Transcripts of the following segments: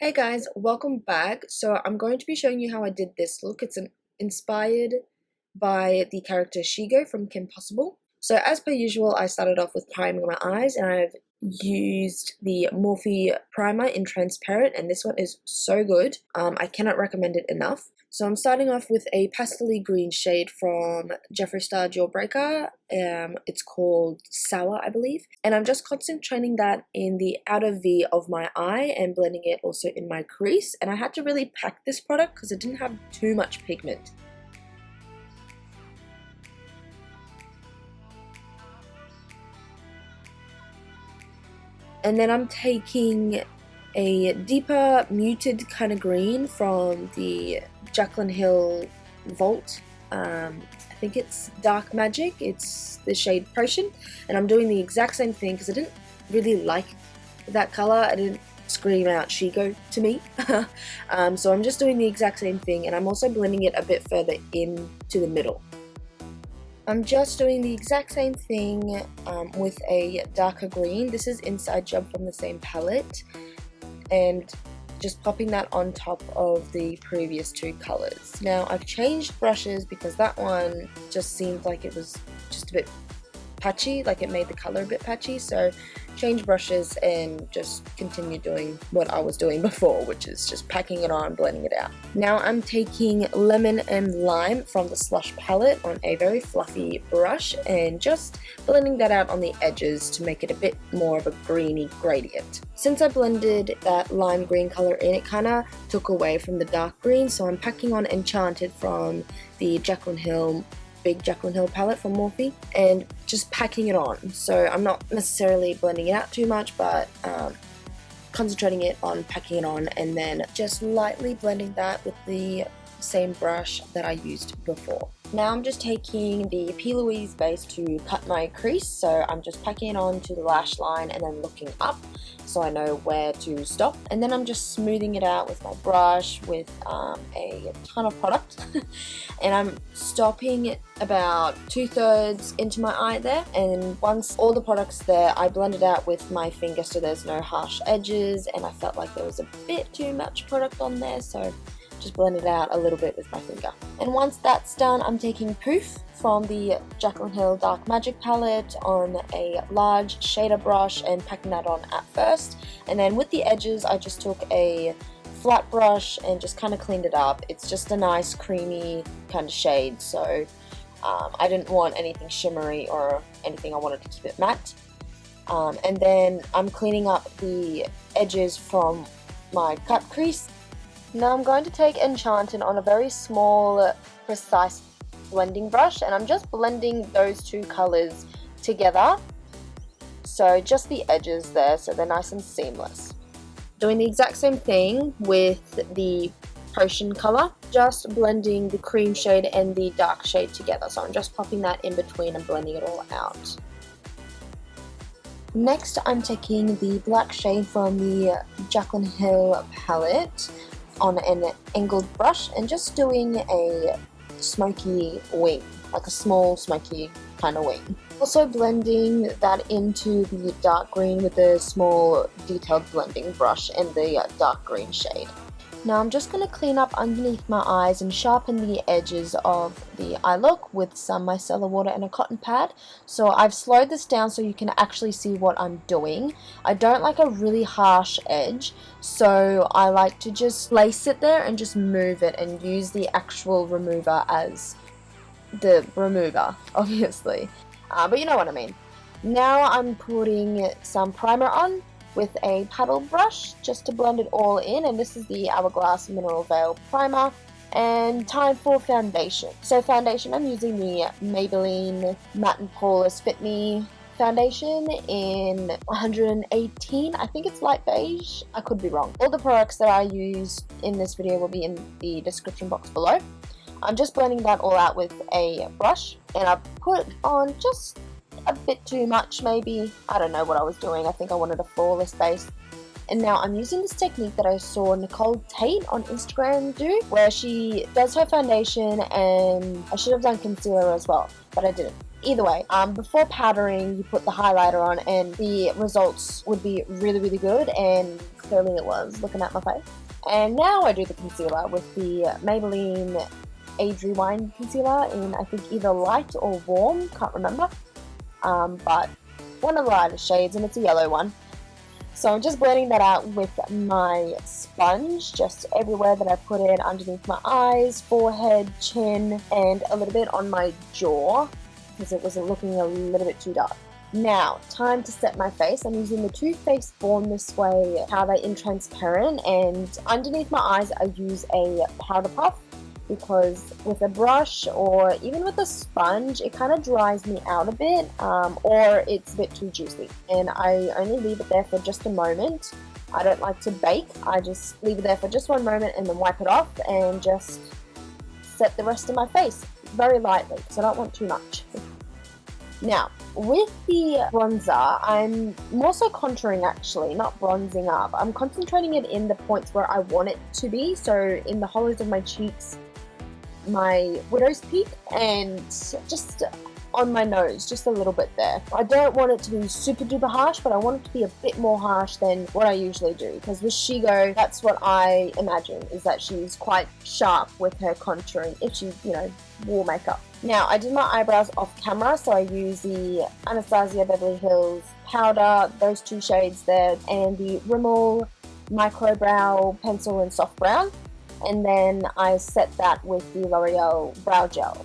Hey guys, welcome back. So I'm going to be showing you how I did this look. Inspired by the character Shego from Kim Possible. So as per usual, I started off with priming my eyes, and I've used the Morphe primer in transparent, and this one is so good. I cannot recommend it enough. So I'm starting off with a pastel green shade from Jeffree Star Jawbreaker. It's called Sour, I believe. And I'm just concentrating that in the outer V of my eye and blending it also in my crease. And I had to really pack this product because it didn't have too much pigment. And then I'm taking a deeper muted kind of green from the Jaclyn Hill Vault. I think it's Dark Magic. It's the shade Potion, and I'm doing the exact same thing because I didn't really like that color. I didn't scream out Shego to me. So I'm just doing the exact same thing, and I'm also blending it a bit further into the middle. I'm just doing the exact same thing with a darker green. This is Inside Job from the same palette, and just popping that on top of the previous two colors. Now I've changed brushes because that one just seemed like it was just a bit patchy, like it made the color a bit patchy, so change brushes and just continue doing what I was doing before, which is just packing it on, blending it out. Now I'm taking Lemon and Lime from the Slush palette on a very fluffy brush and just blending that out on the edges to make it a bit more of a greeny gradient. Since I blended that lime green color in, it kind of took away from the dark green, so I'm packing on Enchanted from the Big Jaclyn Hill palette from Morphe and just packing it on. So I'm not necessarily blending it out too much, but concentrating it on packing it on, and then just lightly blending that with the same brush that I used before. Now I'm just taking the P. Louise base to cut my crease, so I'm just packing it on to the lash line and then looking up so I know where to stop. And then I'm just smoothing it out with my brush with a ton of product. And I'm stopping about 2/3 into my eye there, and once all the product's there, I blend it out with my finger so there's no harsh edges, and I felt like there was a bit too much product on there, so just blend it out a little bit with my finger. And once that's done, I'm taking Poof from the Jaclyn Hill Dark Magic palette on a large shader brush and packing that on at first. And then with the edges, I just took a flat brush and just kind of cleaned it up. It's just a nice creamy kind of shade, so I didn't want anything shimmery or anything. I wanted to keep it matte. And then I'm cleaning up the edges from my cut crease. Now I'm going to take Enchanted on a very small, precise blending brush, and I'm just blending those two colors together. So just the edges there, so they're nice and seamless. Doing the exact same thing with the Potion color, just blending the cream shade and the dark shade together. So I'm just popping that in between and blending it all out. Next, I'm taking the black shade from the Jaclyn Hill palette on an angled brush and just doing a smoky wing, like a small smoky kind of wing. Also blending that into the dark green with a small detailed blending brush and the dark green shade. Now I'm just going to clean up underneath my eyes and sharpen the edges of the eye look with some micellar water and a cotton pad. So I've slowed this down so you can actually see what I'm doing. I don't like a really harsh edge, so I like to just place it there and just move it and use the actual remover as the remover, obviously. But you know what I mean. Now I'm putting some primer on with a paddle brush just to blend it all in, and this is the Hourglass Mineral Veil Primer. And time for foundation. So foundation, I'm using the Maybelline Matte and Poreless Fit Me foundation in 118. I think it's light beige. I could be wrong. All the products that I use in this video will be in the description box below. I'm just blending that all out with a brush, and I put on just a bit too much maybe. I don't know what I was doing. I think I wanted a flawless base. And now I'm using this technique that I saw Nicole Tate on Instagram do, where she does her foundation, and I should have done concealer as well, but I didn't. Either way, before powdering, you put the highlighter on and the results would be really, really good, and clearly it was, looking at my face. And now I do the concealer with the Maybelline Age Rewind concealer in, I think, either light or warm, can't remember, but one of the lightest shades, and it's a yellow one. So I'm just blending that out with my sponge, just everywhere that I put it, underneath my eyes, forehead, chin, and a little bit on my jaw, because it was looking a little bit too dark. Now, time to set my face. I'm using the Too Faced Born This Way powder in transparent, and underneath my eyes I use a powder puff, because with a brush or even with a sponge, it kind of dries me out a bit, or it's a bit too juicy, and I only leave it there for just a moment. I don't like to bake, I just leave it there for just one moment and then wipe it off and just set the rest of my face very lightly, because I don't want too much. Now, with the bronzer, I'm more so contouring actually, not bronzing up. I'm concentrating it in the points where I want it to be, so in the hollows of my cheeks, my widow's peak, and just on my nose, just a little bit there. I don't want it to be super duper harsh, but I want it to be a bit more harsh than what I usually do, because with Shego, that's what I imagine, is that she's quite sharp with her contouring if she, you know, wore makeup. Now, I did my eyebrows off camera, so I use the Anastasia Beverly Hills powder, those two shades there, and the Rimmel Micro Brow Pencil in Soft Brown, and then I set that with the L'Oreal Brow Gel.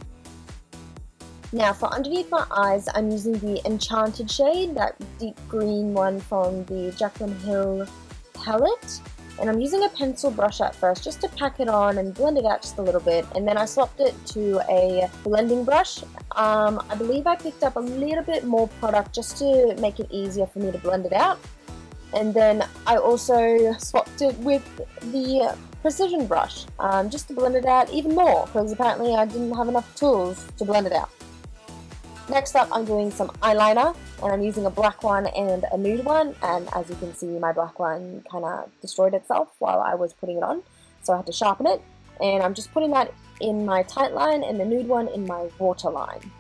Now, for underneath my eyes, I'm using the Enchanted shade, that deep green one from the Jaclyn Hill palette. And I'm using a pencil brush at first just to pack it on and blend it out just a little bit, and then I swapped it to a blending brush. I believe I picked up a little bit more product just to make it easier for me to blend it out. And then I also swapped it with the precision brush, just to blend it out even more, because apparently I didn't have enough tools to blend it out. Next up, I'm doing some eyeliner, and I'm using a black one and a nude one, and as you can see, my black one kind of destroyed itself while I was putting it on, so I had to sharpen it, and I'm just putting that in my tight line and the nude one in my waterline.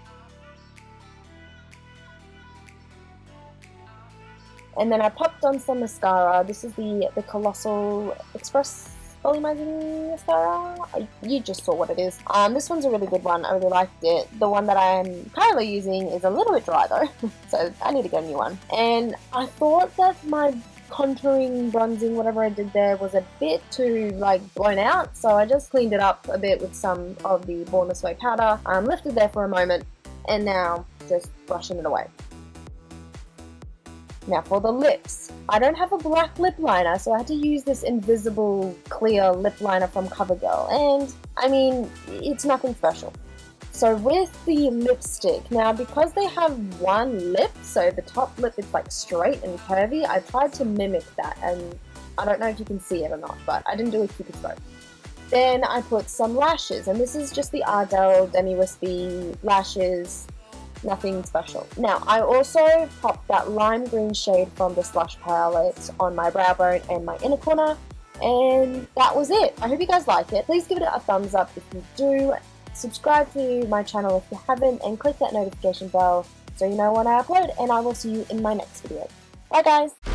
And then I popped on some mascara. This is the Colossal Express Volumizing Mascara. You just saw what it is. This one's a really good one. I really liked it. The one that I'm currently using is a little bit dry though, so I need to get a new one. And I thought that my contouring, bronzing, whatever I did there was a bit too blown out, so I just cleaned it up a bit with some of the Born This Way powder. Left it there for a moment, and now just brushing it away. Now for the lips, I don't have a black lip liner, so I had to use this invisible clear lip liner from CoverGirl, and I mean, it's nothing special. So with the lipstick, now because they have one lip, so the top lip is straight and curvy, I tried to mimic that, and I don't know if you can see it or not, but I didn't do a Cupid's bow. Then I put some lashes, and this is just the Ardell Demi Wispy lashes. Nothing special. Now, I also popped that lime green shade from the Slush palette on my brow bone and my inner corner, and that was it. I hope you guys like it. Please give it a thumbs up if you do. Subscribe to my channel if you haven't, and click that notification bell so you know when I upload, and I will see you in my next video. Bye guys!